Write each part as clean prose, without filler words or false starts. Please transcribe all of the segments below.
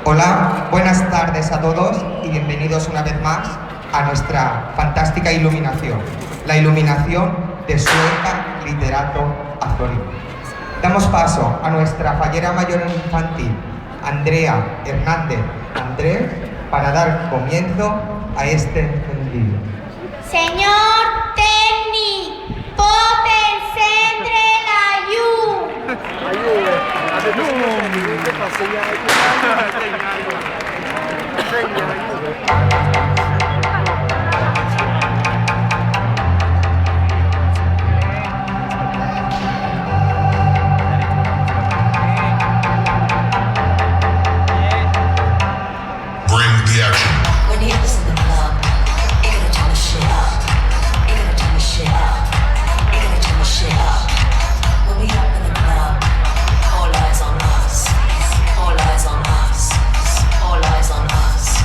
Hola, buenas tardes a todos y bienvenidos una vez más a nuestra fantástica iluminación, la iluminación de Sueca Literato Azorín. Damos paso a nuestra fallera mayor infantil, Andrea Hernández Andrés, para dar comienzo a este encendido. Señor Tecni, pote encendre la llum. Bring the action. When he was in the club, he gonna turn the shit up. He gonna turn the shit up. He gonna turn the shit up. When we up in the club, all eyes on us. All eyes on us. All eyes on us.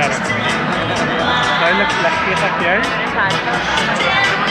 Claro. ¿Sabes la pieza que hay?